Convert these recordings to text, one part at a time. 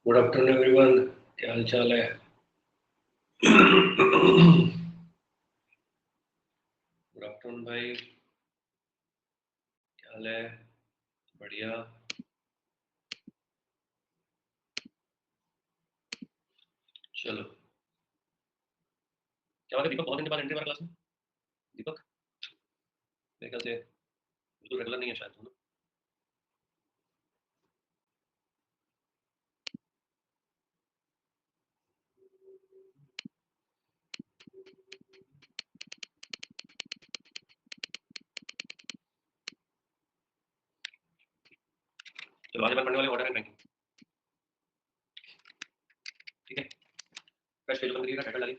Good afternoon everyone, क्या हाल चाल है? गुड आफ्टरनून भाई, क्या हाल है? बढ़िया। चलो, क्या बात है दीपक, बहुत दिन के बाद एंट्री हमारे क्लास में। दीपक मेरे ख्याल से बिल्कुल रेगुलर नहीं है शायद, है ना? चलो आज अपन पढ़ने वाले ऑर्डर एंड रैंकिंग। ठीक है, फ्रेश पेज ओपन करिएगा, टाइटल डालिए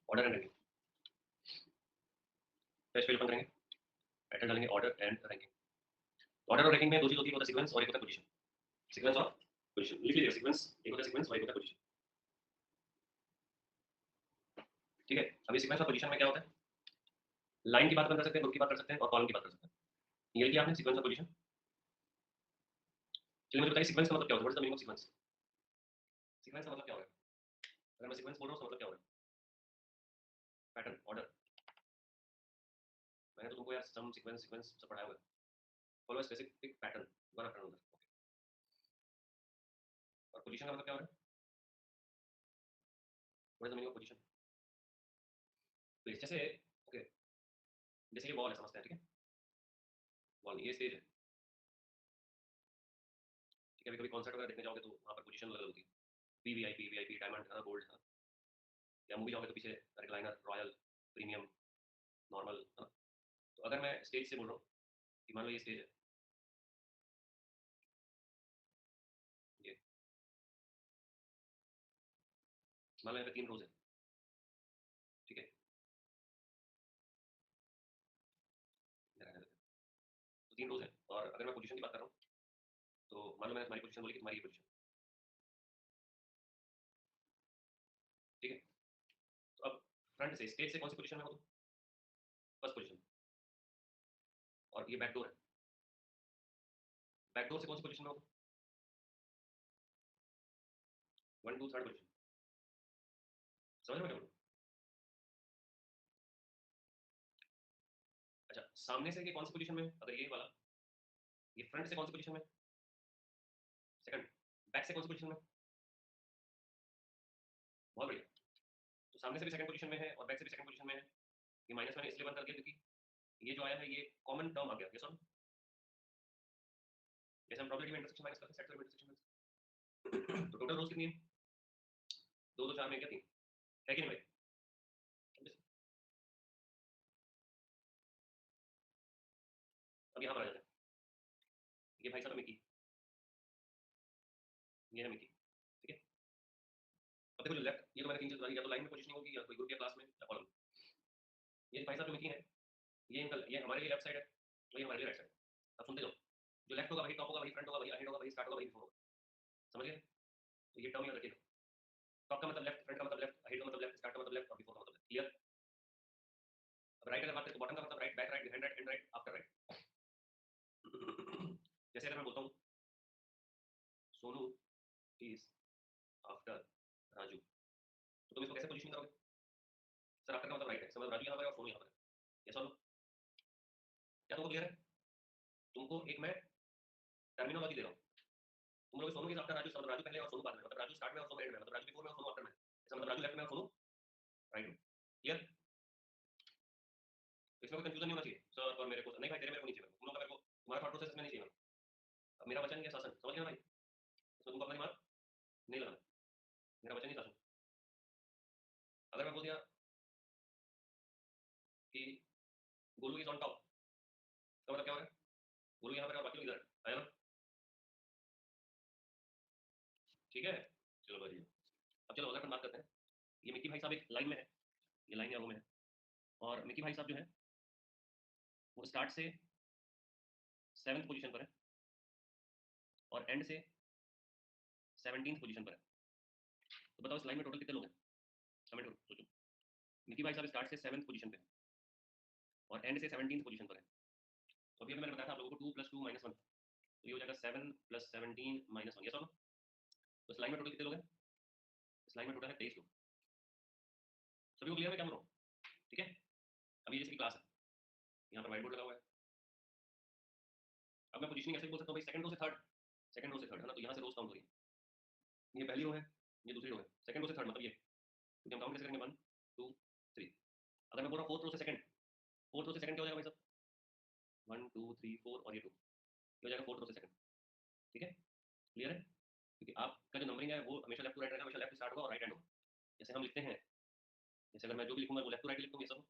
order and ranking. Fresh page open करेंगे, टाइटल डालेंगे ऑर्डर एंड रैंकिंग। ऑर्डर और रैंकिंग में दो चीज होती है, एक होता है सीक्वेंस और एक होता है पोजीशन। सीक्वेंस और पोजीशन लिख लीजिए, सीक्वेंस एक होता है सीक्वेंस और एक होता है पोजीशन। ठीक है, अभी सीक्वेंस और पोजीशन में क्या होता है? लाइन की बात कर सकते हैं, ग्रुप की बात कर सकते हैं और कॉलम की बात कर सकते हैं। ये किया आपने सीक्वेंस और पोजीशन। चलिए मुझे बताइए सीक्वेंस का मतलब क्या होता है? What is the meaning of sequence? Sequence का मतलब क्या होगा? अगर मैं सीक्वेंस बोल रहा हूँ, मतलब क्या होगा? Pattern, order. मैंने तो तुमको यार सम सीक्वेंस सीक्वेंस सब पढ़ाया हुआ है। Follow specific pattern one after another. और पोजीशन का मतलब क्या हो रहा है? What is the meaning of position? Place, जैसे ओके, जैसे ये वॉल है, समझते हैं, ठीक है? वॉल, ये स्टेज है। ठीक है, कभी कभी कॉन्सर्ट वगैरह देखने जाओगे तो वहाँ पर पोजीशन अलग होती है। वीवीआईपी, वीआईपी, डायमंड है, गोल्ड है। या मूवी जाओगे तो पीछे रिक्लाइनर, रॉयल, प्रीमियम, नॉर्मल, है ना? तो अगर मैं स्टेज से बोल रहा हूँ कि मान लो ये स्टेज है, ये मान लो यहाँ पे 3 रोज है। ठीक है, तो 3 रोज है और अगर मैं पोजीशन की बात कर रहा हूँ तो मान लो मैंने तुम्हारी पोजीशन बोली कि तुम्हारी ये पोजीशन। ठीक है, तो अब फ्रंट से स्टेज से कौन सी पोजीशन में हो तुम? First position. और ये बैक डोर है, बैक डोर से कौन सी पोजीशन में हो? 1 2 थर्ड पोजीशन। समझ रहे हो क्या बोल रहा हूँ? अच्छा, सामने से ये कौन सी पोजीशन में है? अगर ये वाला, ये फ्रंट से कौन सी पोजीशन में? सेकंड। बैक से कौन सी पोजीशन में? बहुत बढ़िया। तो सामने से भी सेकंड पोजीशन में है और बैक से भी सेकंड पोजीशन में है। ये माइनस मैंने इसलिए बंद कर दिया क्योंकि ये जो आया है ये कॉमन टर्म आ गया। ये सुन, जैसे हम प्रोबेबिलिटी में इंटरसेक्शन माइनस करते हैं, सेट करें इंटरसेक्शन। तो टोटल रोज कितनी है? 2 2 4 में क्या 3 है कि नहीं भाई? अब यहाँ पर आ जाते हैं। ये भाई साहब मिकी, ये है मिकी। ठीक है, अब देखो जो लेफ्ट, ये तो मैंने 3 चीज बता दी, या तो लाइन में पोजीशनिंग होगी या कोई ग्रुप या क्लास में या कॉलम। ये भाई साहब जो मिकी है, ये इनका, ये हमारे लिए लेफ्ट साइड है और ये हमारे लिए राइट साइड है। अब सुनते जाओ, जो लेफ्ट होगा वही टॉप होगा, वही फ्रंट होगा, वही हेड होगा, वही स्टार्ट होगा, वही बिफोर होगा। समझ गए? तो ये टर्म याद रखिएगा। टॉप का मतलब लेफ्ट, फ्रंट का मतलब लेफ्ट, हेड का मतलब लेफ्ट, स्टार्ट का मतलब लेफ्ट और बिफोर का मतलब लेफ्ट। क्लियर? अब राइट अगर बात करें तो बॉटम का मतलब right, back right, behind right, and right, after right. जैसे अगर मैं बोलता हूँ सोनू इज आफ्टर राजू, तो तुम इसको कैसे पोजीशन करोगे? सर आफ्टर का मतलब राइट है, समझ, राजू यहाँ पर है और सोनू यहाँ पर है। ये सॉल्व, क्या तुमको क्लियर है? तुमको एक मैं टर्मिनोलॉजी दे रहा हूँ। तुम लोग सोनू इज आफ्टर राजू, मतलब राजू पहले और सोनू बाद में, मतलब राजू स्टार्ट में और सोनू एंड में, मतलब राजू बिफोर में और सोनू आफ्टर में। इसका मतलब राजू लेफ्ट में और सोनू राइट में। क्लियर? तो इसमें कोई कंफ्यूजन नहीं होना चाहिए सर और मेरे को नहीं भाई, तेरे मेरे को नहीं चाहिए, तुम लोग का मेरे को, तुम्हारा थॉट प्रोसेस में नहीं चाहिए। अब मेरा वचन या शासन, समझ गए ना भाई? इसमें तुमको अपना दिमाग नहीं लगाना, मेरा वचन ही शासन। अगर मैं बोल दिया कि गोलू इज ऑन टॉप, तो मतलब क्या होगा? गोलू यहाँ पर और बाकी लोग इधर आया ना? ठीक है, चलो बढ़िया। अब चलो अगर अपन बात करते हैं, ये मिक्की भाई साहब एक लाइन में है, ये लाइन यागो में है, और मिक्की भाई साहब जो है वो स्टार्ट से 7th पोजीशन पर है और एंड से 17th पोजीशन पर है। तो बताओ इस लाइन में टोटल कितने लोग हैं? कमेंट करो, सोचो। मिक्की भाई साहब स्टार्ट से 7th पोजीशन पे है और एंड से 17th पोजीशन पर है। तो अभी मैंने बताया था आप लोगों को 2 + 2 - 1, तो ये हो जाएगा 7 + 17 - 1। ये सॉल्व। तो इस लाइन में टोटल कितने लोग हैं? इस लाइन में टोटल है 23 लोग। सभी को क्लियर है क्या बोल रहा हूँ? ठीक है, अभी जैसे क्लास है, यहाँ पर व्हाइट बोर्ड लगा हुआ है। अब मैं पोजीशनिंग ऐसे बोल सकता हूँ भाई सेकंड रो से थर्ड, सेकंड रो से थर्ड है ना, तो यहाँ से रोज काउंट हो रही है। ये पहली रो है, ये दूसरी रो है, सेकंड रो से थर्ड मतलब ये, क्योंकि हम काउंट कैसे करेंगे 1 2 3। अगर मैं बोल रहा हूँ फोर्थ रो से सेकंड, फोर्थ रो से सेकंड क्या हो जाएगा भाई साहब? 1 2 3 4 और ये 2, ये हो जाएगा फोर्थ रो से सेकंड। ठीक है, क्लियर है? क्योंकि आपका जो नंबरिंग है वो हमेशा लेफ्ट टू राइट रहेगा, हमेशा लेफ्ट स्टार्ट होगा और राइट एंड होगा। जैसे हम लिखते हैं, जैसे अगर मैं जो भी लिखूंगा वो लेफ्ट टू राइट लिखूंगा, ये सब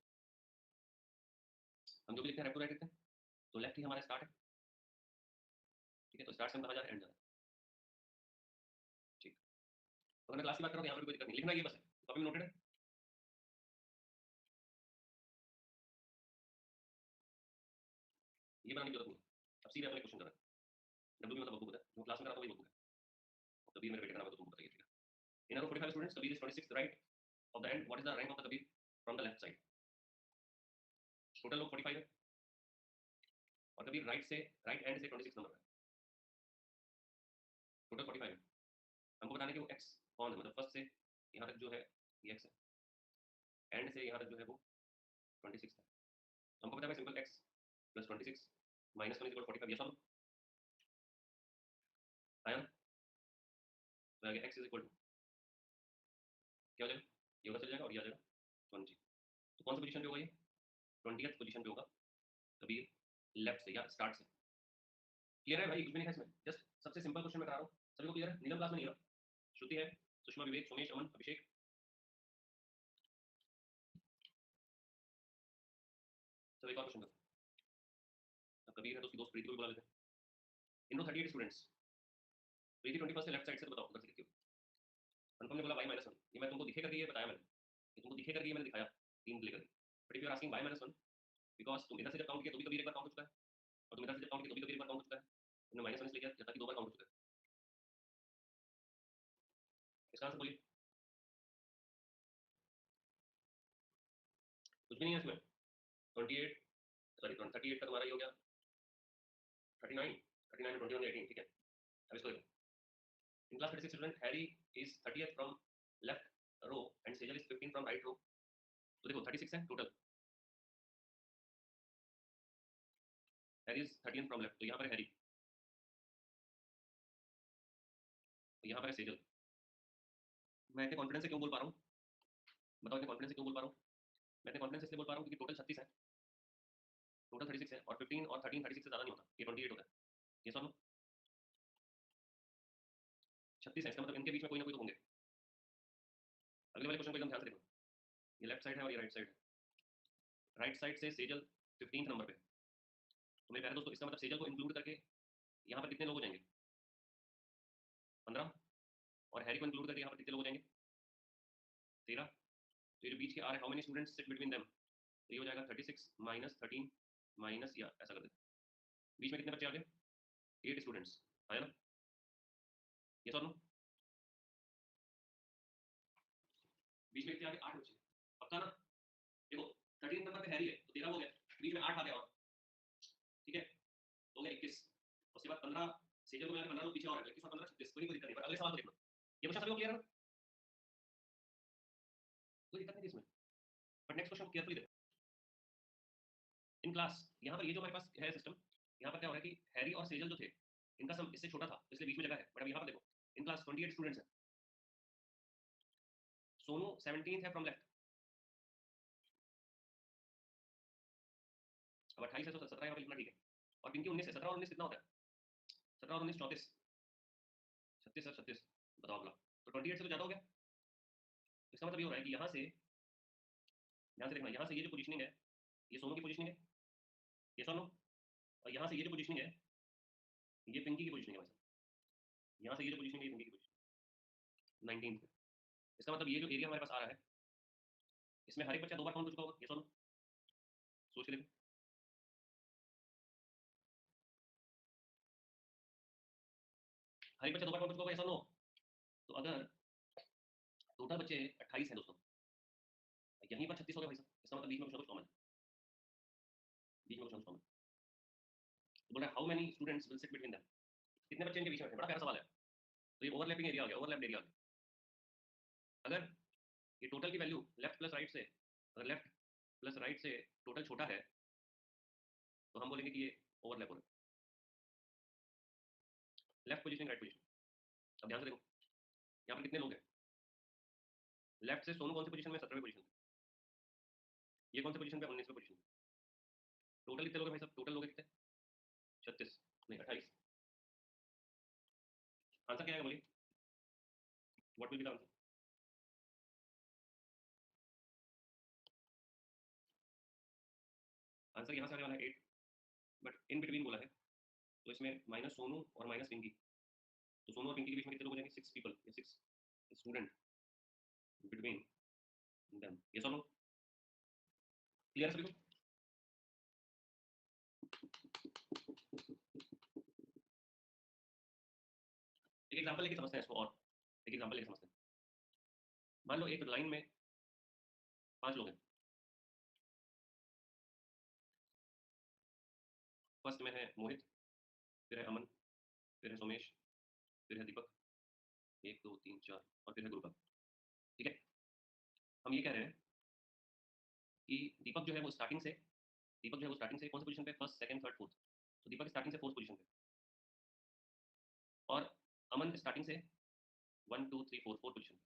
हम जो भी लिखते हैं लेफ्ट टू राइट लिखते हैं, तो लेफ्ट ही हमारा स्टार्ट है। ठीक है, तो स्टार्ट से हम कहाँ जा रहे हैं? एंड जा रहे हैं। ठीक, तो अगर मैं क्लास की बात करूँ तो यहाँ पर कोई दिक्कत नहीं, लिखना ये बस है। तो अभी नोटेड है? ये बनाने की जरूरत नहीं है। अब सीधे अपने क्वेश्चन कर रहे हैं। डब्ल्यू मतलब बकूब है, जो क्लास में कराता हूँ वही बकूब है। कबीर मेरे बेटे का नाम है तो तुम बताइए। ठीक है, in our 45 students, Kabir is 26th right of the end. What is the rank of the Kabir from the left side? Total लोग 45 है और कबीर राइट से, राइट एंड से 26 नंबर है। टोटल 45 है। हमको बताना है कि वो एक्स कौन है, मतलब फर्स्ट से यहाँ तक जो है ये एक्स है, एंड से यहाँ तक जो है वो 26 है। हमको पता है simple x plus 26 minus 1 equal 45। ये सब आया ना? तो आगे एक्स इज इक्वल टू क्या हो जाएगा? ये उधर चल जाएगा और ये आ जाएगा 20। तो कौन सी पोजीशन पे होगा ये? 20th पोजीशन पे होगा कबीर, लेफ्ट से या स्टार्ट से। क्लियर है भाई? कुछ भी नहीं है इसमें, जस्ट सबसे सिंपल क्वेश्चन मैं करा रहा हूँ। सभी को क्लियर है? नीलम क्लास में नहीं है? श्रुति है, सुषमा, विवेक, सोमेश, अमन, अभिषेक। चलो एक और क्वेश्चन करते हैं। अब कबीर है तो उसकी दोस्त प्रीति को भी बुला लेते हैं। इन 38 स्टूडेंट्स, प्रीति 21 से लेफ्ट साइड से, तो बताओ उधर से कितनी होगी? अनुपम ने बोला y-1। ये मैं तुमको दिखे करके ये बताया मैंने, ये तुमको दिखे करके ये मैंने दिखाया 3 लेकर के। But if you are asking y-1 because तुम इधर से जब काउंट किया तो भी कबीर एक बार काउंट हो चुका है, और तुम इधर से जब काउंट किया तो भी कबीर एक बार काउंट हो चुका है। तुमने -1 इसलिए किया जब तक कि 2 बार काउंट हो चुका है। इसका आंसर बोलिए। कुछ भी नहीं है इसमें। 28 सॉरी 38 का तुम्हारा ये हो गया 39, 39 में 21 18। ठीक है, अब इसको देखो। In class 36 student, Harry is 30th from left row and Sejal is 15 from right row. तो देखो 36 है total, Harry is 30th from left, तो यहाँ पर है Harry, तो यहाँ पर है सेजल। मैं इतने कॉन्फिडेंस से क्यों बोल पा रहा हूँ? बताओ इतने कॉन्फिडेंस से क्यों बोल पा रहा हूँ? मैं इतने कॉन्फिडेंस इसलिए बोल पा रहा हूँ क्योंकि टोटल 36 है, टोटल 36 है, और 15 और 13 36 से ज़्यादा नहीं होता, ये 28 होता है। ये सुनो 36 है, इसका मतलब इनके बीच में कोई ना कोई तो होंगे। अगले वाले क्वेश्चन को एकदम ध्यान से देखो, ये लेफ्ट साइड है और ये राइट साइड है। राइट साइड से सेजल 15th नंबर पे, तो मेरे प्यारे दोस्तों इसका मतलब सेजल को इंक्लूड करके यहाँ पर कितने लोग हो जाएंगे? 15, और हैरी को इंक्लूड करके यहाँ पर कितने लोग हो जाएंगे? 13। तो ये जो बीच के आ रहे, how many students seat between them? तो ये हो जाएगा 36 माइनस 13 माइनस, या ऐसा कर देते, बीच में कितने बच्चे आ गए? 8 स्टूडेंट्स आया ना? ये सॉल्व नो, बीच में कितने आ गए? 8 बच्चे, पक्का ना? देखो 13 नंबर पे हैरी है तो 13 हो गया, बीच में 8 आ गया और, ठीक है, तो हो गया 21। उसके बाद 15 सीजन को मिला के 15 लोग पीछे और आ गए, 21 और 15 36, कोई दिक्कत नहीं। पर अगले सवाल को देखना, ये क्वेश्चन सभी को क्लियर है ना? कोई दिक्कत नहीं इसमें, बट नेक्स्ट क्वेश्चन केयरफुली देखो। इन क्लास यहाँ पर ये जो हमारे पास है सिस्टम, यहाँ पर क्या हो रहा है कि हैरी और सेजल जो थे इनका सम इससे छोटा था, इसलिए बीच में जगह है। बट अब यहाँ पर देखो, इन क्लास 28 स्टूडेंट्स हैं, सोनू 17th है फ्रॉम लेफ्ट। अब 28 है तो 17 यहाँ पे लिखना ठीक है, और पिंकी 19 है। 17 और 19 कितना होता है? 17 और 19 34, 36 और 36, बताओ अगला। तो 28 से तो ज़्यादा हो गया। इसका मतलब ये हो रहा है कि यहाँ से, ध्यान से देखना, यहाँ से ये जो पोजीशनिंग है ये सोनू की पोजीशनिंग है, ये सोनू, और यहाँ से ये जो पोजीशनिंग है ये पिंकी की पोजीशनिंग है भाई साहब। यहाँ से ये जो पोजीशनिंग है ये पिंकी की पोजीशनिंग 19th। इसका मतलब ये जो एरिया हमारे पास आ रहा है इसमें हर एक बच्चा 2 बार काउंट हो चुका होगा, ये सोनू, सोच के देखो। हर एक बच्चा 2 बार काउंट हो चुका होगा, ये सोनू। तो अगर टोटल बच्चे 28 हैं दोस्तों, यहीं पर 36 हो गए भाई साहब, इसका मतलब बीच में कुछ ना कुछ कॉमन है, बीच में कुछ ना कुछ कॉमन। तो बोल रहा है how many students will sit between them, कितने बच्चे इनके बीच में बैठे? बड़ा प्यारा सवाल है। तो ये ओवरलैपिंग एरिया हो गया, ओवरलैप्ड एरिया हो गया। अगर ये टोटल की वैल्यू लेफ्ट प्लस राइट से, अगर लेफ्ट प्लस राइट से टोटल छोटा है तो हम बोलेंगे कि ये ओवरलैप हो रहा है, लेफ्ट पोजीशन राइट पोजीशन। अब ध्यान से देखो यहाँ पर कितने लोग हैं। लेफ्ट से सोनू कौन सी पोजीशन में, 17वें पोजीशन पे। ये कौन सी पोजीशन पे, 19वें पोजीशन पे। टोटल कितने लोग हैं भाई साहब, टोटल लोग हैं कितने, 36 नहीं 28। आंसर क्या आएगा बोलिए, what will be the answer. Answer यहाँ से आने वाला है 8, बट इन बिटवीन बोला है तो इसमें माइनस सोनू और माइनस पिंकी, तो सोनू और पिंकी के बीच में कितने लोग हो जाएंगे, 6 पीपल या 6 स्टूडेंट बिटवीन देम। ये सॉल्व क्लियर सभी को। एक एग्जांपल लेके समझते हैं इसको, और एक एग्जांपल लेके समझते हैं। मान लो एक लाइन में 5 लोग हैं। फर्स्ट में है मोहित, फिर है अमन, फिर है सोमेश, फिर है दीपक, 1 2 3 4, और फिर है गुरुका। ठीक है, हम ये कह रहे हैं कि दीपक जो है वो स्टार्टिंग से, दीपक जो है वो स्टार्टिंग से कौन सी पोजीशन पे, फर्स्ट सेकंड थर्ड फोर्थ। तो दीपक स्टार्टिंग से फोर्थ पोजीशन पे, और अमन स्टार्टिंग से 1 2 3 4 फोर्थ पोजीशन पे।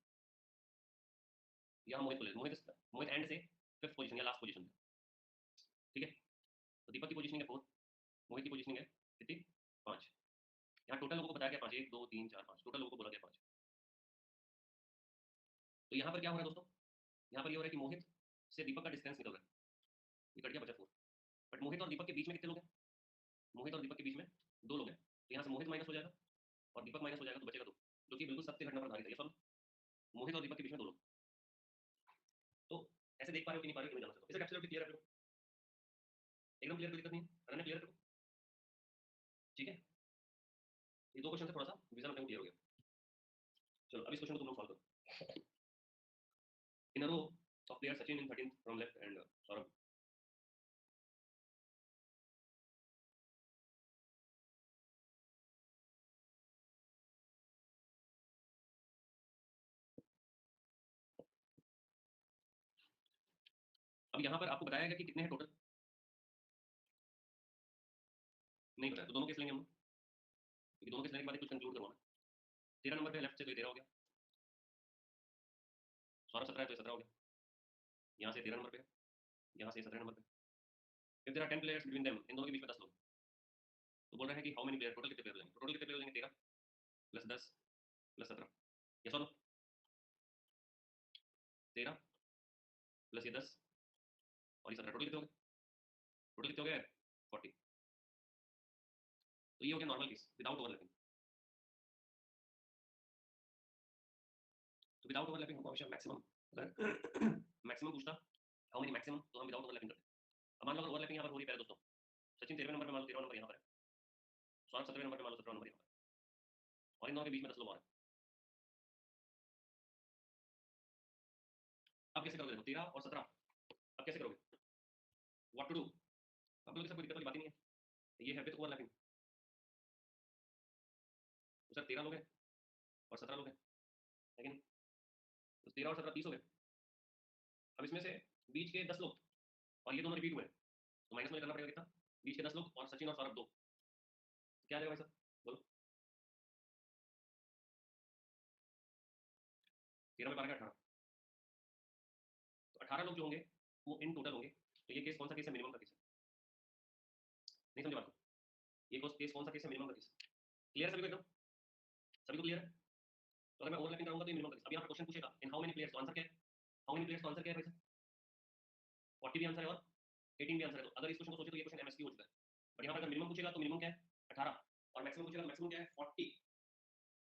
यहाँ मोहित बोले, मोहित एंड से फिफ्थ पोजीशन या लास्ट पोजीशन पे। ठीक है, तो दीपक की पोजीशनिंग है 4, मोहित की पोजीशनिंग है कितनी, 5। यहाँ टोटल लोगों को बताया गया 5, 1 2 3 4 5, टोटल लोगों को बोला गया 5। तो यहाँ पर क्या हो रहा है दोस्तों, यहाँ पर ये हो रहा है कि मोहित से दीपक का डिस्टेंस निकल रहा है, ये कट गया, बचा 4। बट मोहित और दीपक के बीच में कितने लोग हैं, मोहित और दीपक के बीच में 2 लोग हैं, तो यहाँ से मोहित माइनस हो जाएगा और दीपक माइनस हो जाएगा, तो बचेगा 2, जो कि बिल्कुल सत्य घटना पर आधारित है। ये सॉल्व, मोहित और दीपक के बीच में 2 लोग। तो ऐसे देख पा रहे हो कि नहीं पा रहे हो कि नहीं जाना सकते, इसे कैप्चर क्लियर है, एकदम क्लियर, कोई दिक्कत नहीं है, रन क्लियर है। ठीक है, ये 2 क्वेश्चन से थोड़ा सा विजन अपने क्लियर हो गया। चलो अब इस क्वेश्चन को तुम लोग सॉल्व करो। In a row of player Sachin in 13th from left and Saurabh. अब यहाँ पर आपको बताया गया कि कितने हैं टोटल, नहीं बताया, तो दोनों केस लेंगे हम, क्योंकि दोनों केस लेने के बाद कुछ कंक्लूड करवाना। 13 नंबर पे लेफ्ट से, तो 13 हो गया, सौरभ 17 है तो 17 हो गया, यहाँ से 13 नंबर पे, यहाँ से 17 नंबर पे। If there are 10 players between them, इन दोनों के बीच में 10 लोग, तो बोल रहे हैं कि हाउ मेनी प्लेयर, टोटल कितने प्लेयर हो जाएंगे, टोटल कितने प्लेयर हो जाएंगे, 13 प्लस 10 प्लस 17। ये सॉल्व, 13 प्लस ये 10 और ये 17, टोटल कितने हो गए, टोटल कितने हो गए, 40। तो ये हो गया नॉर्मल केस विदाउट ओवरलैपिंग। तो विदाउट ओवरलैपिंग हमको हमेशा मैक्सिमम, अगर मैक्सिमम पूछता हाउ मेनी मैक्सिमम, तो हम विदाउट ओवरलैपिंग करते। अब मान लो अगर ओवरलैपिंग यहाँ पर हो रही है, पहले दोस्तों सचिन 13वें नंबर पे, मान लो 13वां नंबर यहाँ पर है, सौरभ 17वें नंबर पे, मान लो 17वां नंबर यहाँ पर है, और इन दोनों के बीच में 10 लोग और हैं। अब कैसे करोगे, देखो 13 और 17, अब कैसे करोगे, व्हाट टू डू। अब लोग सब कोई दिक्कत वाली बात ही नहीं है, ये है विद ओवरलैपिंग। तो सर 13 लोग हैं और 17 लोग हैं, है कि नहीं, तो 13 और 17 30 हो गए। अब इसमें से बीच के 10 लोग, और ये दोनों रिपीट हुए, तो माइनस में करना पड़ेगा कितना, बीच के 10 लोग और सचिन और सौरभ 2, क्या आ जाएगा भाई साहब, बोलो। 13 में 12 18, तो 18 लोग जो होंगे वो इन टोटल होंगे। तो ये केस कौन सा केस है, मिनिमम का केस है, नहीं समझे बात को, ये केस कौन सा केस है, मिनिमम का केस। क्लियर है सभी को, एकदम सभी को क्लियर है। तो अगर मैं ओवरलैपिंग करूंगा तो ये मिनिमम का केस। अब यहाँ पर क्वेश्चन पूछेगा इन हाउ मेनी प्लेयर्स, तो आंसर क्या है, हाउ मेनी प्लेयर्स, तो आंसर क्या है भाई साहब, 40 भी आंसर है और 18 भी आंसर है। तो अगर इस क्वेश्चन को सोचे तो ये क्वेश्चन एमएसक्यू हो चुका है। बट यहाँ पर अगर मिनिमम पूछेगा तो मिनिमम क्या है, 18, और मैक्सिमम पूछेगा तो मैक्सिमम क्या है, 40।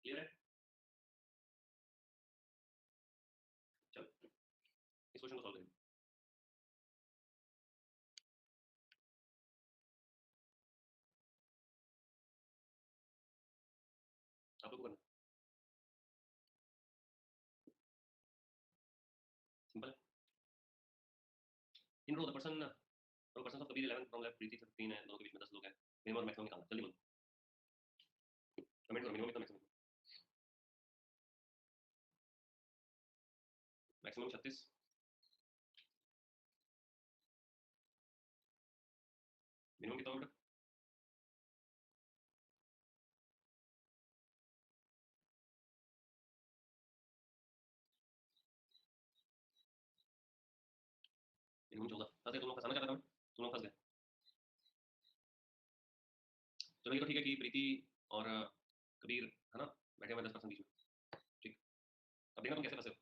क्लियर है, चलो इस क्वेश्चन को सॉल्व करेंगे। आप लोग को करना सिंपल है। In row the person of Kabir 11 from left, Preeti 15 है, दोनों के बीच में 10 लोग हैं, मिनिमम और मैक्सिमम निकालना, जल्दी बोलो, कमेंट करो, मिनिमम कितना मैक्सिमम। मैक्सिमम 36, मिनिमम कितना मीटर? मिनिमम 14। फंस गए तुम लोग, फंसाना चाहता था मैं, तुम लोग फंस गए। चलो ये तो ठीक है कि प्रीति और कबीर है ना बैठे हुए 10% बीच में, ठीक। अब देखना तुम कैसे फंसे हो।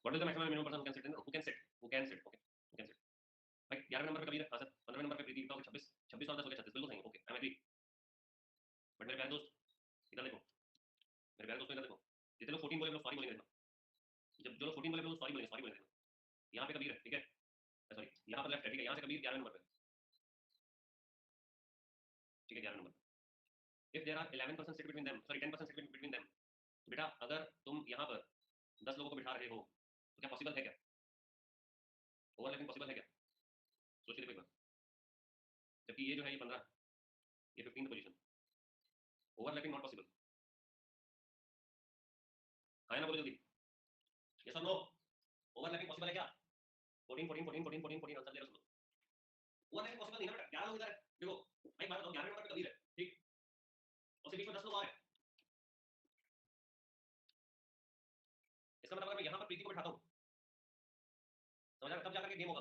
What is the maximum minimum person can sit in, who can seat, who can seat, okay who can seat. भाई 11वें नंबर पे कबीर है, हाँ सर। 15वें नंबर पे प्रीति, कितना हो गया? 26, 26 और 10 हो गया 36, बिल्कुल सही, okay I am agree. But मेरे प्यारे दोस्त इधर देखो, मेरे प्यारे दोस्तों इधर देखो, जितने लोग 14 बोले लोग सॉरी बोलेंगे देखना, जब जो लोग 14 बोले लोग सॉरी बोलेंगे, सॉरी बोलेंगे देखना। यहाँ पे कबीर है, ठीक है, सॉरी यहाँ पर लेफ्ट है, ठीक है, यहाँ से कबीर 11वें नंबर पे, ठीक है 11वें नंबर पे। If there are 11% sit between them, sorry 10% sit between them, तो बेटा अगर तुम यहाँ पर 10 लोगों को बिठा रहे हो तो क्या पॉसिबल है क्या? ओवरलैपिंग पॉसिबल है क्या? सोचिए देखो एक बार। जबकि ये जो है ये 15, ये 15th position, overlapping not possible. हाँ या ना बोलो जल्दी, यस और नो, ओवरलैपिंग पॉसिबल है क्या? 14 14 14 14 14 14 आंसर दे रहा सुनो। ओवरलैपिंग पॉसिबल नहीं ना बेटा, 11 लोग इधर है, देखो भाई बात बताओ, 11वें नंबर पे कबीर है, ठीक, उसके बीच में 10 लोग और हैं। इसका मतलब अगर मैं यहाँ पर प्रीति को बिठाता हूँ, समझ तब जाकर के गेम होगा।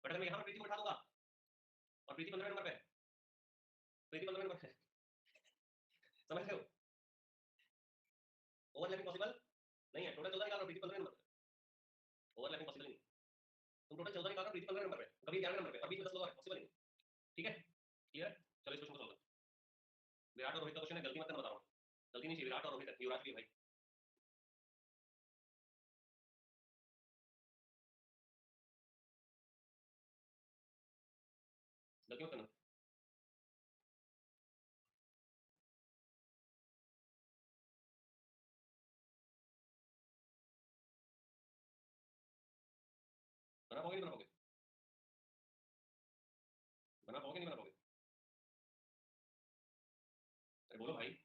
बट अगर मैं यहाँ पर प्रीति को बिठा दूंगा और प्रीति 15वें नंबर पे है, प्रीति 15वें नंबर पे है, समझ रहे हो? ओवरलैपिंग पॉसिबल नहीं है, टोटल 14 निकाल रहा हूं, प्रीति 15वें नंबर पे, ओवरलैपिंग पॉसिबल नहीं है। तुम टोटल 14 निकाल रहा हो, प्रीति 15वें नंबर पे, कभी 11वें नंबर पे और बीच में 10 लोग और हैं, पॉसिबल नहीं है, ठीक है, क्लियर? चलो इस क्वेश्चन को सॉल्व करते हैं। विराट और रोहित का क्वेश्चन है, गलती मत करना, बता रहा हूं, गलती नहीं चाहिए, विराट और रोहित है, युवराज भी है भाई, गलती मत करना। बना पाओगे नहीं बना पाओगे? बना पाओगे नहीं बना पाओगे? अरे बोलो भाई।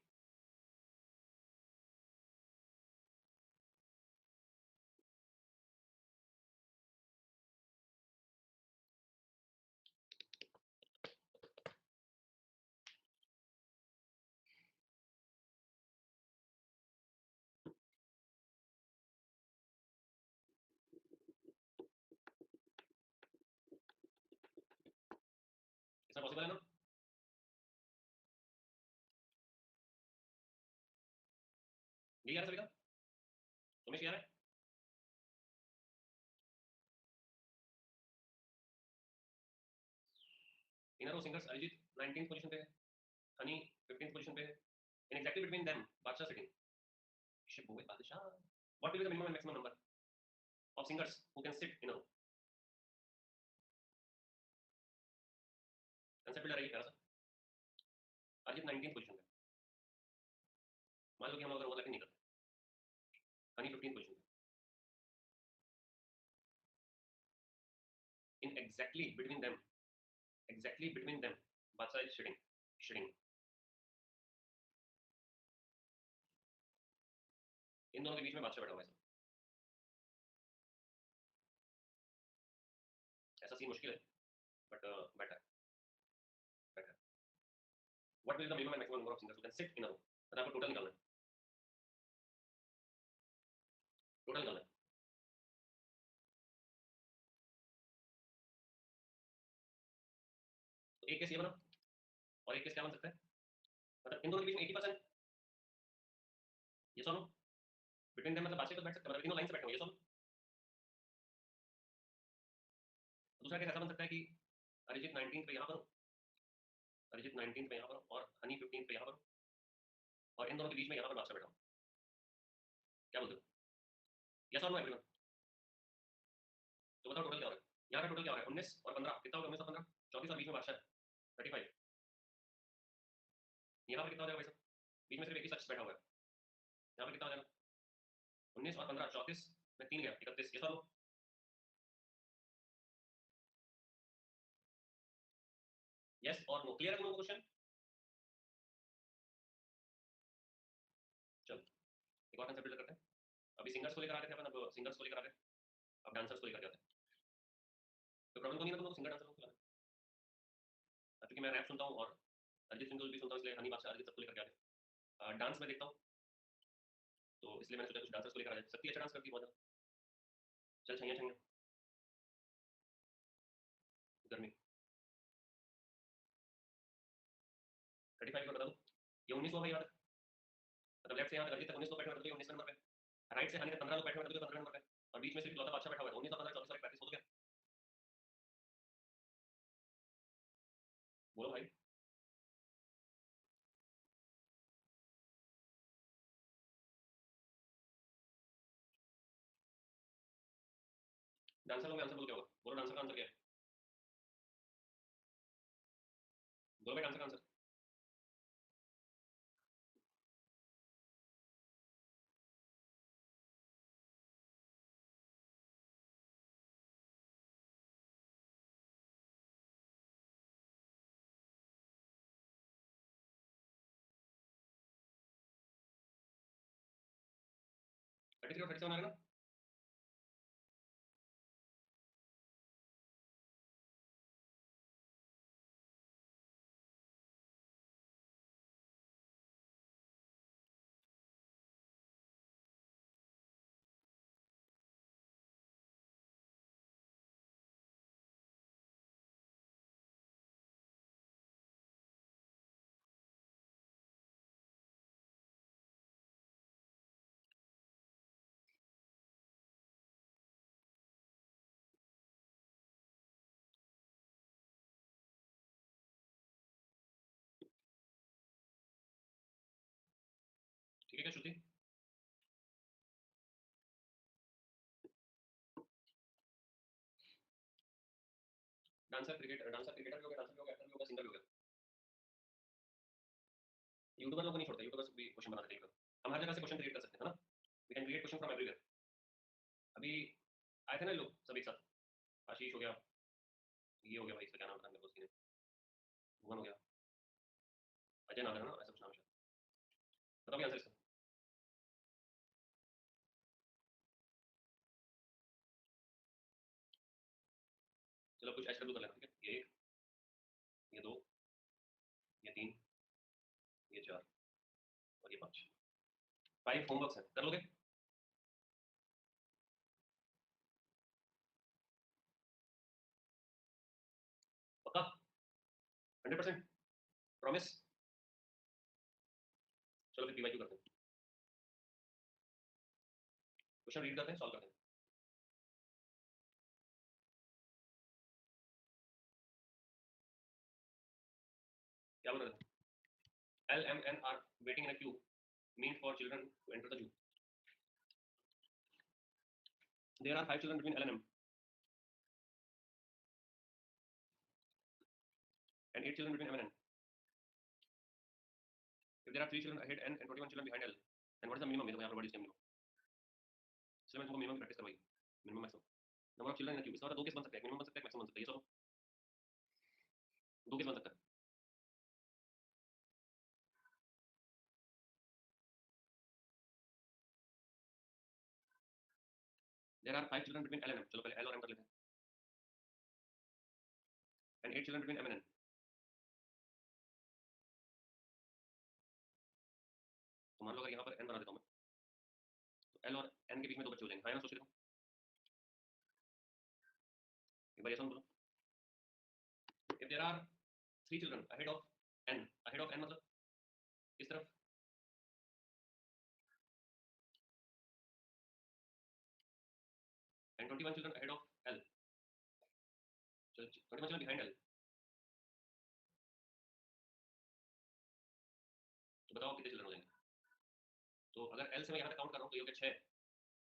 इसमें पॉसिबल है ना? ये यार सभी का, तुम्हें शेयर है। Inner row singers, Arijit 19th position पे है, हनी 15th पोजीशन पे है, in exactly between them Badshah sitting, shift हुए Badshah. What will be the minimum and maximum number of singers who can sit in a row? Concept build रही है प्यारा सा। Arijit 19th position पे, मान लो कि हम लोग अगर ओवरलैपिंग नहीं करते, हनी 15th पोजीशन पे, इन एग्जैक्टली बिटवीन देम बादशाह इज सिटिंग, सिटिंग, इन दोनों के बीच में बादशाह बैठा हुआ है। ऐसा सीन मुश्किल है, but better better. What will the minimum and maximum number of singers who can sit in a row? मतलब आपको टोटल निकालना है, टोटल निकालना है। तो एक केस ये बना और एक केस क्या बन सकता है, मतलब इन दोनों के बीच में 80%, ये सुनो, बिटवीन देम मतलब बादशाह तो बैठ सकता है, मतलब तीनों लाइन से बैठे होंगे, ये सुनो। दूसरा केस ऐसा बन सकता है कि अरिजीत 19th पे यहाँ पर हो, अरिजीत 19th पे यहाँ पर हो और हनी 15th पे यहाँ पर हो और इन दोनों के बीच में यहाँ पर बादशाह बैठा हो। क्या बोलते हो? यस और नो एवरीवन? तो बताओ टोटल क्या हो रहा है? यहाँ पे टोटल क्या हो रहा है? 19 और 15 कितना होगा? 19 और 15 34 और बीच में बादशाह है 35। यहाँ पर कितना हो जाएगा भाई साहब? बीच में सिर्फ एक ही शख्स बैठा हुआ है, यहाँ पर कितना हो जाएगा? 19 और 15 34 में 3 गया 31। यस और नो? यस और नो? क्लियर है तुम लोगों को क्वेश्चन? चलो एक और कंसेप्ट करते हैं। अभी सिंगर्स को लेकर आ गए थे अपन, अब सिंगर्स को लेकर आ गए। अब डांसर्स को लेकर के आते हैं। तो प्रॉब्लम तो नहीं है तुम लोग सिंगर डांसर को बुलाना, क्योंकि मैं रैप सुनता हूँ और अरिजीत सिंह को भी सुनता हूँ, इसलिए हनी बादशाह अरिजीत सबको लेकर के आ गए। डांस में देखता हूँ, तो इसलिए मैंने सोचा कुछ डांसर्स को लेकर आ जाए। शक्ति अच्छा डांस करती है बहुत ज़्यादा। चल छैया छैया गर्मी 35 को बता दूँ, ये 19 भाई यार, मतलब लेफ्ट से यहाँ तक अरिजीत तक 19 बैठे हुए हैं, 19 नंबर पे। राइट से हनी तक 15 लोग बैठे हुए हैं, 15 नंबर पे। और बीच में सिर्फ लौता बादशाह बैठा हुआ है, 19 15 24 प्रैक्टिस हो गया। बोलो भाई। डांसर लोग आंसर बोल क्या होगा, बोलो डांसर का आंसर क्या है, बोलो भाई डांसर का आंसर। थर्टी थ्री और 37 आ रहा है ना। ठीक है क्या श्रुति। डांसर क्रिकेट, डांसर क्रिकेटर भी हो गया, डांसर भी हो गया, एक्टर भी हो गया, सिंगर भी हो गया। यूट्यूबर लोग को नहीं छोड़ता, यूट्यूबर्स भी क्वेश्चन बना देते हैं। हम हर जगह से क्वेश्चन क्रिएट कर सकते हैं, है ना। We can create question from everywhere. अभी आए थे ना लोग सब एक साथ, आशीष हो गया, ये हो गया भाई, इसका क्या नाम था मेरे को, उसकी भुवन हो गया, अजय नागर है ना, ऐसा कुछ नाम है शायद। बताओ आंसर इसका। चलो कुछ एच डब्ल्यू कर लेना, ठीक है। ये एक, ये दो, ये तीन, ये चार और ये पाँच। 5 होमवर्क्स है, कर लोगे। पक्का 100% प्रॉमिस। चलो फिर पीवाईक्यू करते हैं, क्वेश्चन रीड करते हैं, सॉल्व करते हैं। क्या बोल रहे थे। LMNR, waiting in a queue, mean for children to enter the zoo. There are 5 children between L and M and 8 children between M and N. If there are 3 children ahead N and 21 children behind L, then what is the minimum? यहाँ पर what is the minimum? इसलिए मैं तुमको minimum की practice करवाई, minimum maximum. Number of children in a Q, इसका मतलब दो केस बन सकते हैं, मिनिमम बन सकता है, मैक्सिमम बन सकता है, ये सोचो दो केस बन सकता है। There are 5 children between L and M, चलो पहले L और M कर लेते हैं, and 8 children between M and N। तो मान लो अगर यहाँ पर N बना देता हूँ मैं, तो L और N के बीच में दो बच्चे हो जाएंगे, हाँ ना, सोच रहे हो। एक बार ये सुन बोलो, if there are 3 children ahead of N मतलब इस तरफ, and 21 children ahead of L, चलो 21 children behind L, तो बताओ कितने चिल्ड्रन हो जाएंगे। तो अगर L से मैं यहाँ तक काउंट कर रहा हूँ तो ये हो गया 6,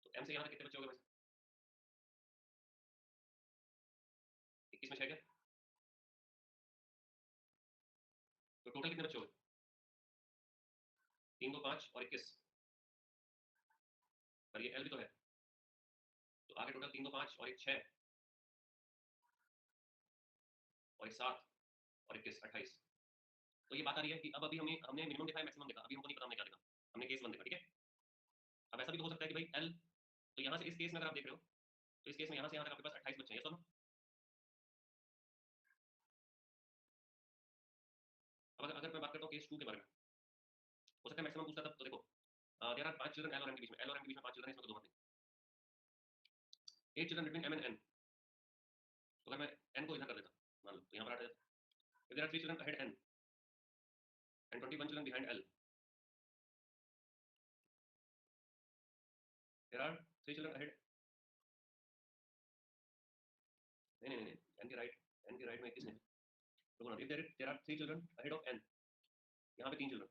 तो M से यहाँ तक कितने बच्चे हो गए वैसे, 21 में 6 क्या, तो टोटल कितने बच्चे हो गए, 3 2 5 और 21, पर ये L भी तो है, तो आगे टोटल 3 2 5 और एक 6 और एक 7 और 21 28। तो ये बात आ रही है कि अब अभी हमें हमने मिनिमम देखा है, मैक्सिमम देखा, अभी हमको नहीं पता हमने क्या देखा, हमने केस वन देखा, ठीक है। अब ऐसा भी तो हो सकता है कि भाई L, तो यहाँ से इस केस में अगर आप देख रहे हो, तो इस केस में यहाँ से यहाँ तक आपके पास 28 बच्चे हैं, सुनो। अब अगर मैं बात करता हूँ केस 2 के बारे में, हो सकता है मैक्सिमम पूछता तब, तो देखो देयर आर 5 चिल्ड्रन एल और एम के बीच में, एल और एम के बीच में 5 चिल्ड्रन है, इसमें तो दो मत नहीं। 8 children between M and N, तो अगर मैं एन को इधर कर देता मान लो, तो यहाँ पर आ जाता। If there are 3 children ahead N and 21 children behind L, there are 3 children ahead, नहीं एन के राइट में 21 नहीं, रुको ना। If there are 3 children ahead of N, यहाँ पे 3 चिल्ड्रन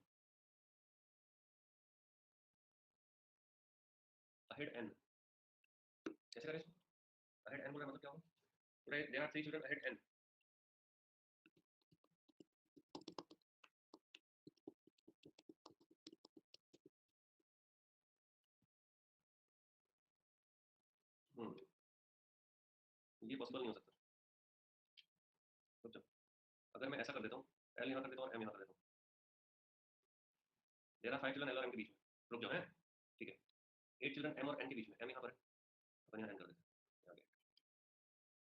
अहेड एन, कैसे करें इसको? अहेड एन बोलने का मतलब क्या होगा? There are 3 children ahead N, ये पॉसिबल नहीं हो सकता। रुक जाओ, अगर मैं ऐसा कर देता हूँ, एल यहाँ कर देता हूँ और एम यहाँ कर देता हूँ, देयर आर 5 चिल्ड्रन एल और एम के बीच में, रुक जाओ है, ठीक है। 8 चिल्ड्रन एम और एन के बीच में, एम यहाँ पर है, अपन यहाँ एन कर देते हैं।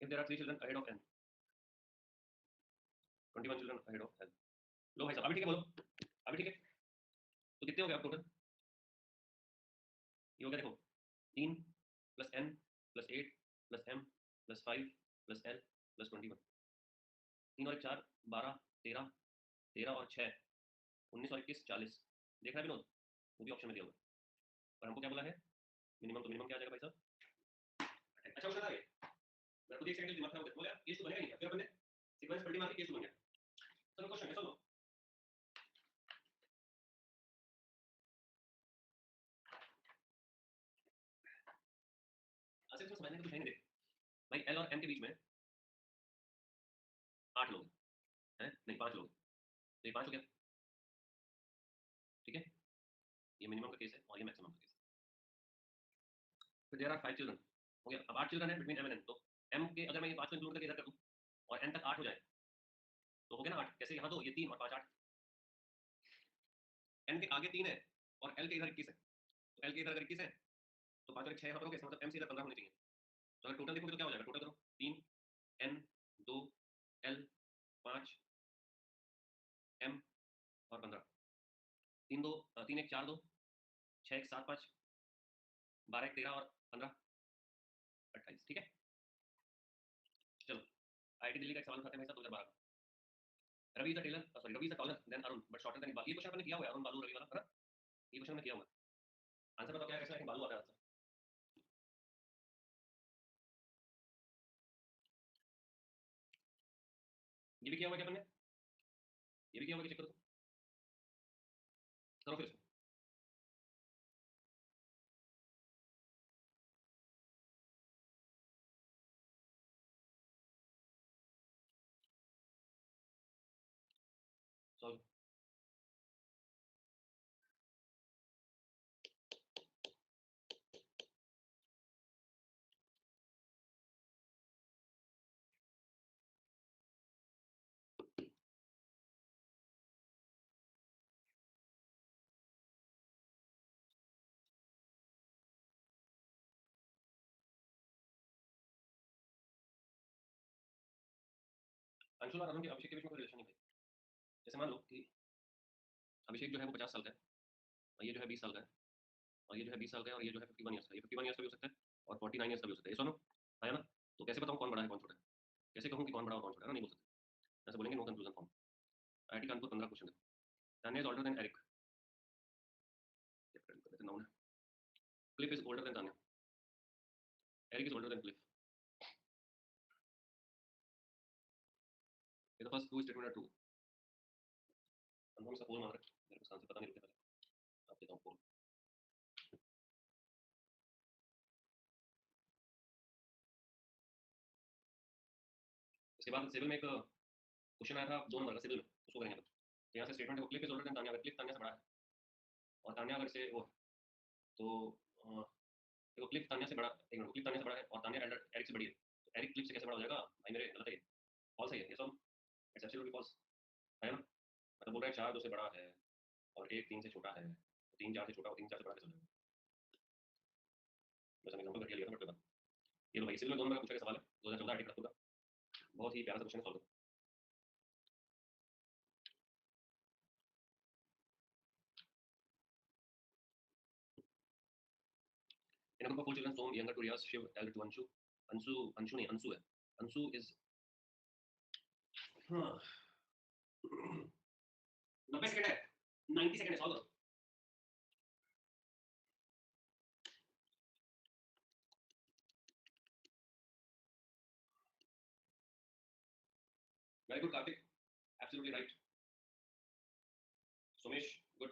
If there are 3 children ahead of N, 21 children ahead of L, लो भाई साहब अभी ठीक है, बोलो अभी ठीक है। तो कितने हो गए आप टोटल? ये हो गया देखो, 3 plus N plus 8 plus M plus 5 plus L plus 21, 3 और 1 4, 12 13, 13 और 6 19 और 21 40। देखना विनोद, वो भी ऑप्शन में दिया हुआ है, पर हमको क्या बोला है मिनिमम, तो मिनिमम क्या आ जाएगा भाई साहब? अच्छा क्वेश्चन आ गया, मैं खुद एक सेकंड दिमाग खराब कर बोला केस तो बनेगा नहीं, फिर अपन ने सीक्वेंस पलटी मार के केस बन गया। चलो क्वेश्चन है, चलो ऐसे इसमें समझने का कुछ है नहीं। देख भाई, एल और एम के बीच में 8 लोग हैं, नहीं 5 लोग, तो ये 5 हो गया, ठीक है। ये मिनिमम का केस है और ये मैक्सिमम का केस है। फिर देयर आर 5 चिल्ड्रन, हो गया। अब 8 चिल्ड्रन है बिटवीन एम एंड एन, तो एम के अगर मैं ये 5 को इंक्लूड करके इधर कर दूं और एन तक 8 हो जाए, तो हो गया ना 8, कैसे यहाँ 2 ये 3 और 5 8, एन के आगे 3 है और एल के इधर 21 है, तो एल के इधर अगर 21 है तो 5 और 6 यहाँ पर हो गए, इसका मतलब एम से इधर 15 होने चाहिए। तो अगर टोटल देखोगे तो क्या हो जाएगा, टोटल करो 3 एन 2 एल 5 एम और 15, 3 2 3 1 4 2 6 1 7 5 12 1 13 और 15 28, ठीक है। चलो आईआईटी दिल्ली का एक सवाल उठाते हैं भाई साहब 2012 का। Ravi is a tailor, sorry Ravi is a taller than Arun but shorter than Iqbal. ये क्वेश्चन मैंने किया हुआ है, अरुण बालू रवि वाला है ना, ये क्वेश्चन मैंने किया हुआ है। आंसर बताओ क्या है, कैसा है? बालू आता है आंसर। ये भी किया हुआ क्या अपन ने? ये भी किया हुआ, चेक करो, करो फिर इसको। सॉल्व। अंशुल और अरुण के अभिषेक के बीच में कोई रिलेशन नहीं है। जैसे मान लो कि अभिषेक जो है वो 50 साल का है और ये जो है 20 साल का है, और ये जो है 20 साल का है और ये जो है 51 ईयर्स का, ये 51 ईयर्स का भी हो सकता है और 49 ईयर्स का भी हो सकता है, ये सुनो है ना। तो कैसे बताऊं कौन बड़ा है कौन छोटा है, कैसे कहूं कि कौन बड़ा और कौन छोटा है ना, नहीं बोल सकते, ऐसे बोलेंगे no conclusion form. IIT Kanpur 15 question है। Tanya is older than Eric, known है। Cliff is older than Tanya, Eric is older than Cliff. ये तो फर्स्ट टू स्टेटमेंट है ट्रू, कंफर्म सपोज मान रहे, मेरे को आंसर पता नहीं रुकने पहले आप देता हूं पोल। इसके बाद सिविल में एक क्वेश्चन आया था 2 नंबर का सिविल में, उसको करेंगे अपन। तो यहाँ से स्टेटमेंट है Cliff is older than Tanya, अगर क्लिफ तान्या से बड़ा है और तान्या अगर से वो, तो देखो क्लिफ तान्या से बड़ा, एक मिनट, क्लिफ तान्या से बड़ा है और तान्या एरिक से बड़ी है, तो एरिक क्लिफ से कैसे बड़ा हो जाएगा भाई मेरे, गलत है, फॉल्स है ये सब, इट्स एब्सोल्युटली फॉल्स, है ना। मतलब बोल रहा है 4 2 से बड़ा है और 1 3 से छोटा है, 3 4 से छोटा और 3 4 से बड़ा कैसे हो जाएगा? बस एग्जांपल करके लिया था बट कोई बात ये लो भाई, सिविल में 2 नंबर का पूछा गया सवाल है 2014 आर्टिकल का, बहुत ही प्यारा सा क्वेश्चन है, सॉल्व करो। In number full children some younger to Riyaz Shiv elder to Anshu, Anshu Anshu नहीं अंशु है, अंशु इज 90 सेकंड है, 90 सेकंड है, सॉल्व करो। Very good Kartik, absolutely right. Somesh good.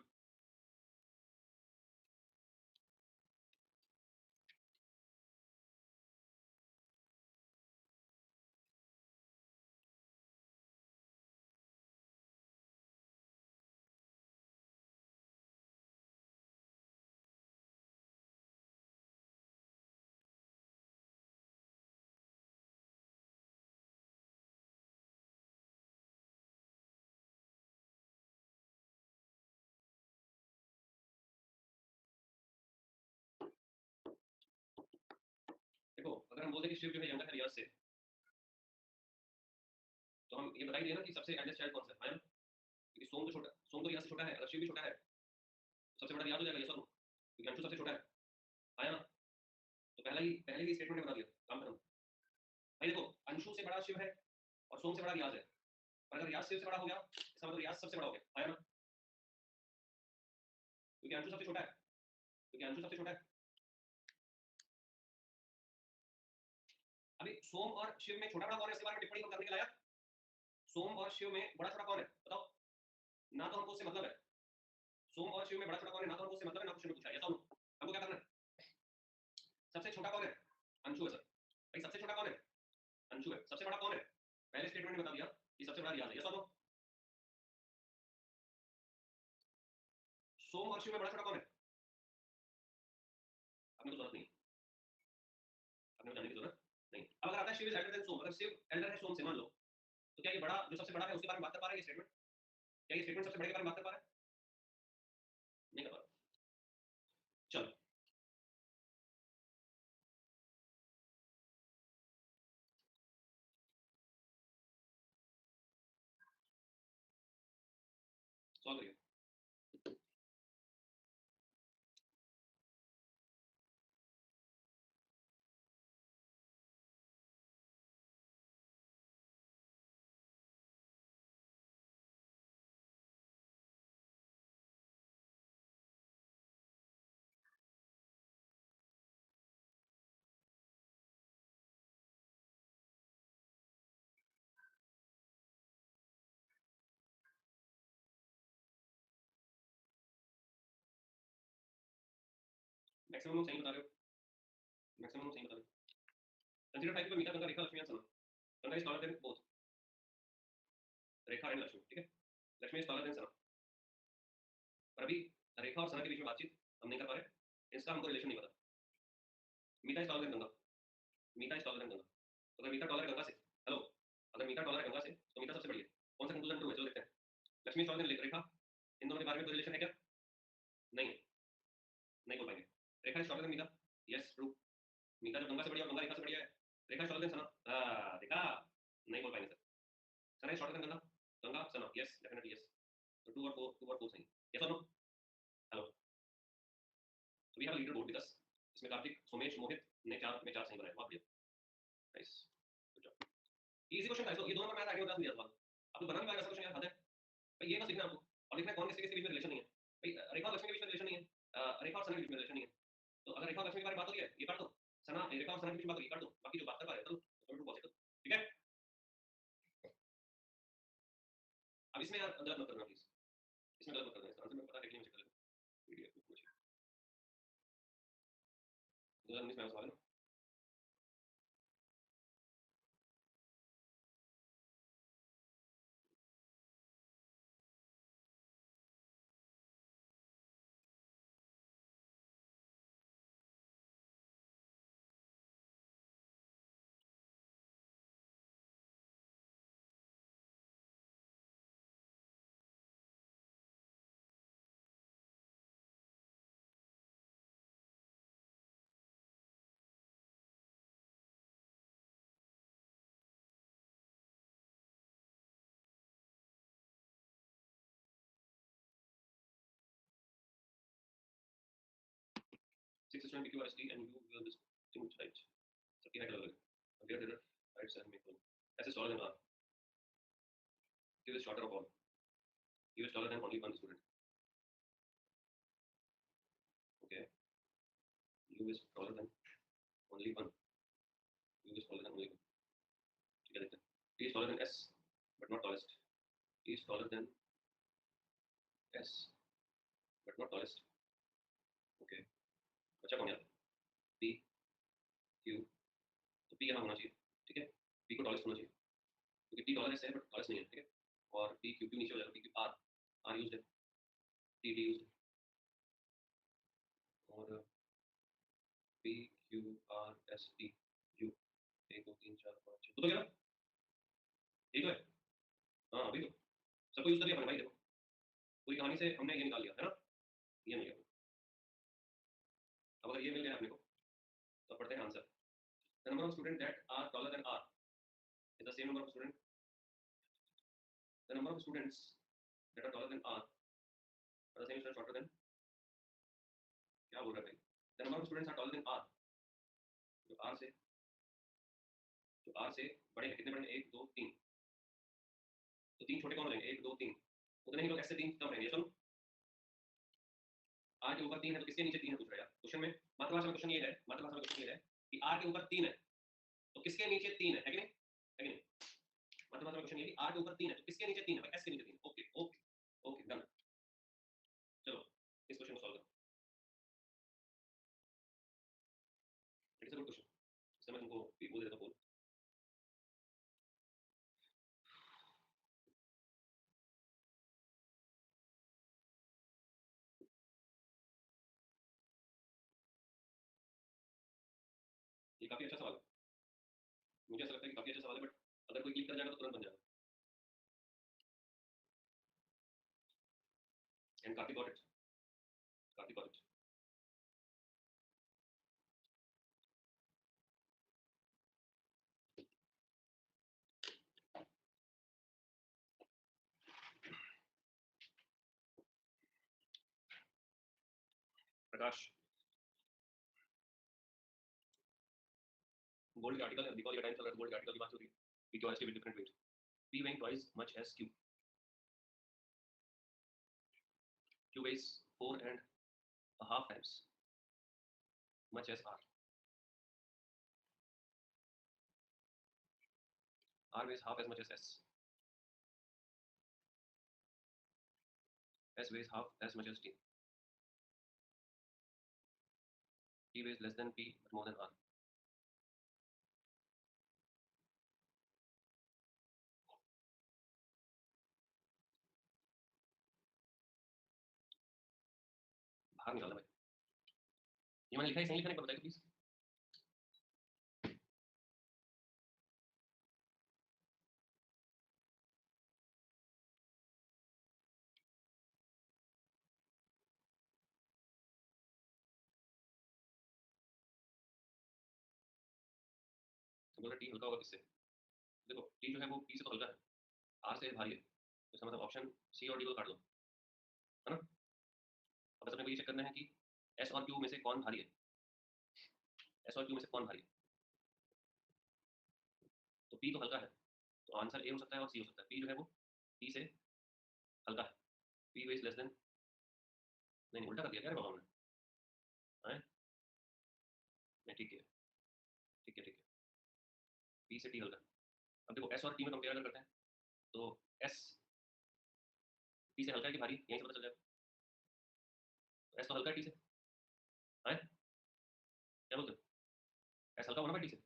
देखो अगर हम बोलते हैं कि शिव जो है यंगर है रियाज से, तो हम ये बताइए ना कि सबसे एल्डेस्ट चाइल्ड कौन सा है ना, क्योंकि सोम तो छोटा, सोम तो रियाज से छोटा है, अगर शिव भी छोटा है तो सबसे बड़ा रियाज हो जाएगा, ये सर, क्योंकि अंशु सबसे छोटा है, आया ना, तो पहले ही स्टेटमेंट ने बता दिया, काम खत्म। भाई देखो, अंशु से बड़ा शिव है और सोम से बड़ा रियाज है, और अगर रियाज शिव से बड़ा हो गया, इसका मतलब रियाज सबसे बड़ा हो गया, आया ना, क्योंकि अंशु सबसे छोटा है, क्योंकि अंशु सबसे छोटा है। अभी सोम और शिव में छोटा बड़ा कौन है, इसके बारे में टिप्पणी करने के लायक, सोम और शिव में बड़ा छोटा कौन है बताओ, ना तो हमको उससे मतलब है, सोम और शिव में बड़ा छोटा कौन है, ना तो हमको उससे मतलब है, ना क्वेश्चन पूछा है, ऐसा हमको क्या करना है, सबसे छोटा कौन है, अंशु है सर, भाई सबसे छोटा कौन है, अंशु है, सबसे बड़ा कौन है, पहले स्टेटमेंट में बता दिया कि सबसे बड़ा रियाज है, ऐसा सोम और शिव में बड़ा छोटा कौन है, अपने को जरूरत नहीं, अपने को जानने की जरूरत नहीं। अब अगर आता है शिव इज एल्डर देन सोम, अगर शिव एल्डर है सोम से मान लो, तो क्या ये बड़ा जो सबसे बड़ा है उसके बारे में बात कर पा रहा है ये स्टेटमेंट, क्या ये स्टेटमेंट सबसे बड़े के बारे में बात कर पा रहा है, नहीं कर पा रहा। चलो सॉल्व करिए। मैक्सिमम लोग सही बता रहे हो, मैक्सिमम लोग सही बता रहे हो। कंसीडर टाइप पे Meeta Ganga Rekha Lakshmi and Sana, Ganga is taller than both, Rekha and Lakshmi, ठीक है, Lakshmi is taller than Sana, पर अभी रेखा और सना के बीच में बातचीत हम नहीं कर पा रहे, इसका हमको रिलेशन नहीं पता। Meeta is taller than Ganga, Meeta is taller than Ganga, तो अगर मीटा टॉलर है गंगा से, हेलो, अगर मीटा टॉलर है गंगा से तो मीटा सबसे बड़ी है, कौन सा कंक्लूजन ट्रू है, चलो देखते हैं। लक्ष्मी इज टॉलर देन रेखा, इन दोनों के बारे में कोई रिलेशन है क्या, नहीं है, नहीं बोल पाएंगे। Rekha is taller than Meeta, yes true, Meeta जब गंगा से बढ़िया और गंगा रेखा से बढ़िया है, Rekha is taller than Sana, देखा, नहीं बोल पाएंगे sir. Sana is taller than Ganga, Ganga Sana, yes definitely yes, तो 2 और 4 सही, यस और नो, हेलो, तो we have leader board with us, इसमें कार्तिक सोमेश मोहित ने 4 में 4 सही बनाए, बहुत बढ़िया, nice, good job. Easy question था, इसको ये दोनों का मैथ आगे बता दिया था, अब तो बना नहीं पाएगा ऐसा क्वेश्चन यार, हद है भाई, ये ना सीखना आपको, और लिखना कौन किसके किसके बीच में रिलेशन नहीं है भाई, रेखा और लक्ष्मी के बीच में रिलेशन नहीं है, रेखा और सना के बीच में रिलेशन नहीं है, तो अगर रेखा और लक्ष्मी के बारे में बात हो रही है ये काट दो, सना रेखा और सना के बीच में बात हो रही है काट दो, बाकी जो बात कर पा रहे हैं तो ट्रू पॉसिबल, ठीक है। अब इसमें यार गलत मत करना प्लीज, इसमें गलत मत करना, इसका आंसर मेरे को पता है लेकिन मुझे गलत पीडीएफ में कुछ 2019 में सवाल है ना। student PQRST and you will this thing which right. सबकी हाइट अलग है. There are heights and make one. S is taller than R. Q is shorter of all. Q is taller than only one student. Okay. U is taller than only one. U is taller than only one. ठीक है देखते हैं. T is taller than S, but not tallest. T is taller than S, but not tallest. Okay. बच्चा कौन है? P, Q. तो P यहाँ होना चाहिए. ठीक है. P को tallest होना चाहिए. क्योंकि P taller है but tallest नहीं है. ठीक है. और P Q नीचे हो जाएगा. P Q R used है. T used है. और P Q R S T U 1 2 3 4 5 6 तो क्या? यही तो है. हाँ अभी तो सबको यूज कर लिया भाई. देखो पूरी कहानी से हमने ये निकाल लिया है ना. ये मिल गया. अब अगर ये मिल गया अपने को तो पढ़ते हैं answer. The number of students that are taller than R is the same number of students. The number of students that are taller than R are the same as shorter than. क्या बोल रहा है भाई? The number of students are taller than R. जो R से बड़े हैं. कितने बड़े हैं? 1 2 3. तो 3 छोटे कौन हो जाएंगे? 1 2 3. उतने ही लोग ऐसे 3 कम रहेंगे. चलो R के ऊपर 3 है तो किसके नीचे 3 है पूछ रहा है यार. क्वेश्चन में मातृभाषा में क्वेश्चन ये है. मातृभाषा में क्वेश्चन ये है कि R के ऊपर 3 है तो किसके नीचे 3 है कि नहीं? है कि नहीं? मातृभाषा में क्वेश्चन ये है कि R के ऊपर 3 है तो किसके नीचे 3 है भाई? S के नीचे 3. Okay okay okay done. चलो इस क्वेश्चन को सॉल्व करो. It is a good question. इससे मैं तुमको बोल देता हूँ. ये काफी अच्छा सवाल है. मुझे ऐसा लगता है कि काफी अच्छा सवाल है बट अगर कोई क्लिक कर जाएगा तो तुरंत बन जाएगा. एंड काफी गॉट इट. काफी गॉट इट. प्रकाश गोल्ड के आर्टिकल है. बिकॉज ये टाइम चल रहा है. गोल्ड के आर्टिकल की बात हो रही है. PQRST with different weight. P weighing twice much as Q. Q weighs 4.5 times much as R. R weighs half as much as S. S weighs half as much as T. T weighs less than P but more than R. बाहर निकालना भाई. ये मैंने लिखा है. सही लिखा नहीं? बताइए प्लीज. बोल रहा टी हल्का होगा किससे? देखो टी जो है वो पी से तो हल्का है. आर से भारी है. तो इसका मतलब ऑप्शन सी और डी को काट दो. है ना? अब बस अपने को ये चेक करना है कि एस और क्यू में से कौन भारी है. एस और क्यू में से कौन भारी है? तो पी तो हल्का है तो आंसर ए हो सकता है और सी हो सकता है. पी जो है वो पी से हल्का है. P weighs less than. नहीं उल्टा कर दिया क्या बाबा हमने? नहीं ठीक है ठीक है ठीक है. पी से टी हल्का. अब देखो एस और टी में कंपेयर अगर करते हैं तो एस टी से हल्का है कि भारी यहीं से पता चल जाएगा. तो एस तो हल्का है टी से. है क्या बोलते हो? एस हल्का होना भाई टी से.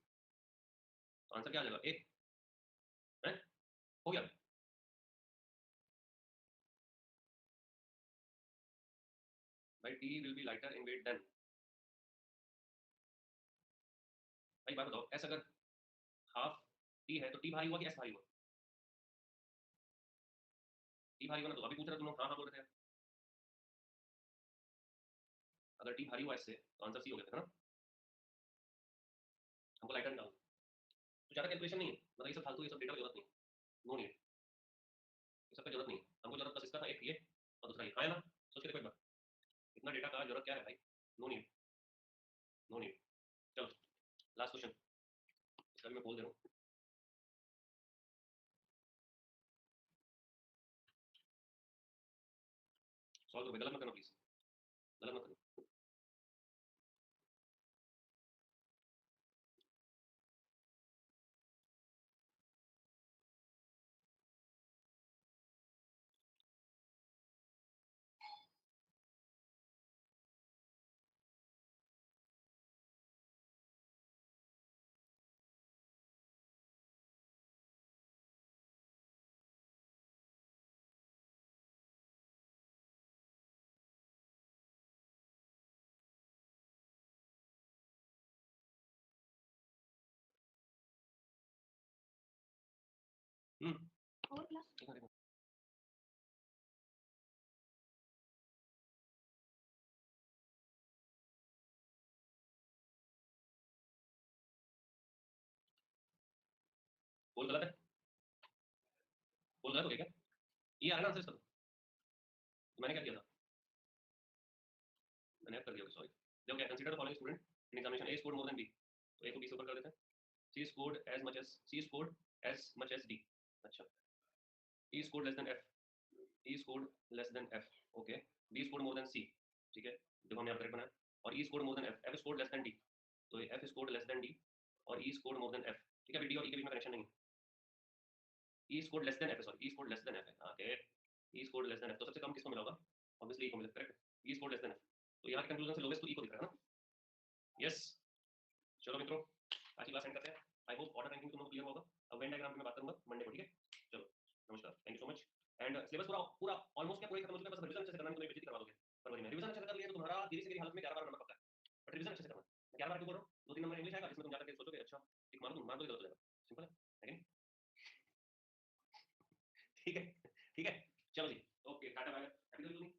तो आंसर क्या आ जाएगा? ए. है हो गया. भाई T will be lighter in weight than. भाई बात बताओ. एस अगर हाफ टी है तो टी भारी हुआ कि एस भारी हुआ? टी भारी हुआ ना. तो अभी पूछ रहे तुम लोग. हाँ हाँ बोल रहे थे. अगर टी भारी हुआ एस से तो आंसर सी हो गया था ना. हमको लाइटर निकालना. तो ज़्यादा कैलकुलेशन नहीं है. मतलब ये सब फालतू. ये सब डेटा की जरूरत नहीं. No need. ये सब की जरूरत नहीं. हमको जरूरत बस इसका था. एक ये और दूसरा ये. हाँ ना. सोच के देखो एक बार. इतना डेटा का जरूरत क्या है भाई? No need. No need. चलो लास्ट क्वेश्चन, इसका भी मैं बोल दे रहा हूँ। सॉल्व करो, गलत मत करना प्लीज, गलत मत करना। और क्लास बोल गलत है, बोल गलत हो गया क्या? ये आ रहा है ना आंसर इसका, तो मैंने क्या किया था, मैंने कर दिया, सॉरी। देखो क्या, consider the following student in examination, A scored more than B, तो ए को बी से ऊपर कर देते हैं। C scored as much as D, अच्छा। E scored less than F, E scored less than F, okay. B scored more than C, ठीक है, देखो हमने यहाँ करेक्ट बनाया। और E scored more than F, F scored less than D, तो ये F scored less than D और E scored more than F, ठीक है। डी और ई के बीच में कनेक्शन नहीं है। E scored less than F, sorry, E scored less than F है, okay. E scored less than F, तो सबसे कम किसको मिला होगा? ऑब्वियसली ई को मिला, करेक्ट। ई स्कोर्ड लेस देन एफ, तो यहाँ के कंक्लूजन से लोवेस्ट तो ई को दिख रहा है ना। यस, चलो मित्रों, आज की क्लास एंड करते हैं। आई होप ऑर्डर रैंकिंग तुम लोग क्लियर होगा। अब वेन डायग्राम पे मैं बात करूंगा मंडे को, ठीक है। चलो नमस्कार, thank you so much. And syllabus पूरा पूरा ऑलमोस्ट क्या पूरा खत्म हो चुका है, बस रिवीजन अच्छे से करना है, तुम्हें बेइज्जती करवा दोगे फरवरी में। रिवीजन अच्छे से कर लिया तो तुम्हारा धीरे से हालत में 11 बार नंबर पक्का है, बट रिवीजन अच्छे से करना। मैं 11 बार क्यों बोल रहा हूँ? 2-3 नंबर इंग्लिश आएगा जिसमें तुम जाकर के सोचोगे अच्छा टिक मार दूं, मार दो, गलत हो जाएगा, सिंपल है कि नहीं? ठीक है, ठीक है, चलो जी, okay, tata bye, happy Diwali.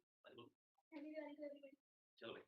चलो भाई।